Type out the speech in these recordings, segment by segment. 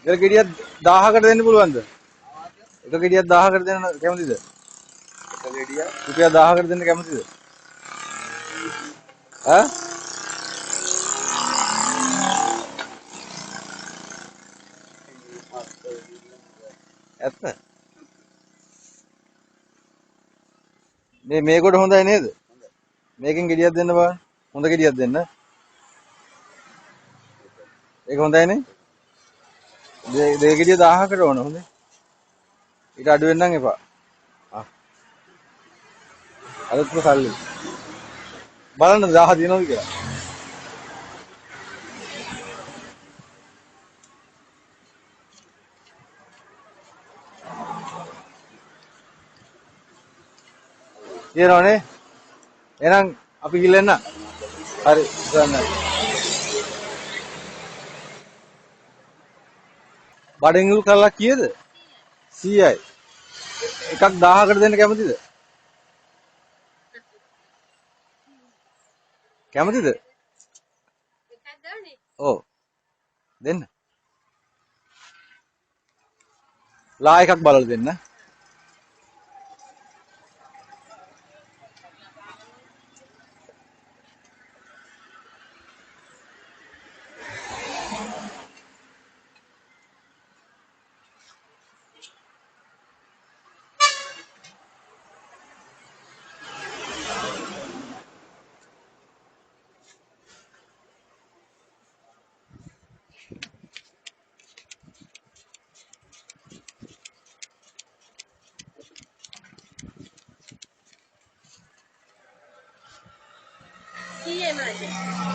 ඒක ගෙඩියක් 1000කට දෙන්න පුළුවන්ද? එක ගෙඩියක් 1000කට දෙන්න කැමතිද? එක ගෙඩියක් රුපියල් 1000කට දෙන්න කැමතිද? ඈ? ඇත්ත? මේ කොට හොඳයි නේද? මේකෙන් ගෙඩියක් දෙන්න බලන්න. හොඳ ගෙඩියක් දෙන්න. ඒක හොඳයිනේ. දෙක ගෙඩිය 1000කට ඕන හොඳේ. ඊට අඩු වෙන්නම් එපා. ආ. අලුත්ම සල්ලි. බලන්න 1000 දිනවද කියලා. තියෙනවනේ. එහෙනම් අපි ගිල්ලෙන්න. හරි. ගන්න. බඩින්ගුල් කරලා කීයද? 100යි. එකක් 1000කට දෙන්න කැමතිද? කැමතිද? ඔව්. දෙන්න. ලා එකක් බලලා දෙන්න.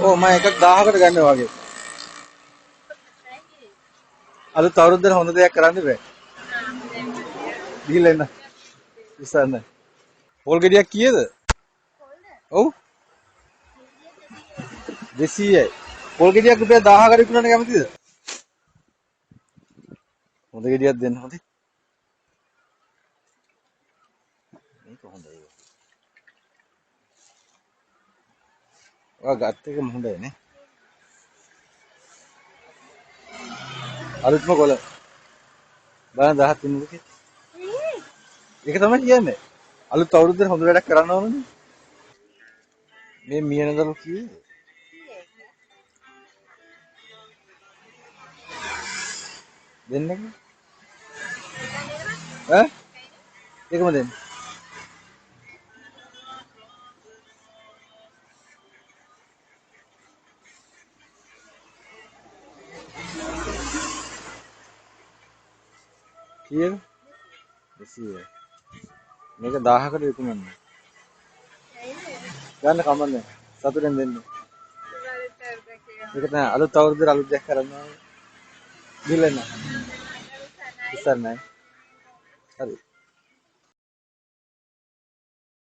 ඔව් මම එකක් 1000කට ගන්නවා වගේ. අලුත් අවුරුද්දේ හොඳ දෙයක් කරන්න බෑ. ගිහිල්ලා එන්න. ඉස්සන්න. පොල් ගෙඩියක් කීයද? ඔව් 200යි. පොල් ගෙඩියක් රුපියල් 1000කට විකුණන්න කැමතිද? හොඳ ගෙඩියක් දෙන්න හොඳේ. මේක හොඳයි. ඔයා ගත්ත එකම හොඳයි නේ. අලුත්ම කොළ. බලන්න 1000 තින්නද කියලා. ඒක තමයි කියන්නේ. අලුත් අවුරුද්දේ හොඳ වැඩක් කරන්න ඕනනේ. මේ මියනදරු කීයද? දෙන්නකෝ. ඈ? ඒකම දෙන්න. කීයද? 200යි. මේක 1000කට විකුණන්න. ගන්න කමන්නේ. සතුටෙන් දෙන්න. මේක තමයි අලුත් අවුරුද්දේ අලුත් දෙයක් කරන්න ඕනේ. ගිහලා එන්න. ඉස්සර නෑ. හරි.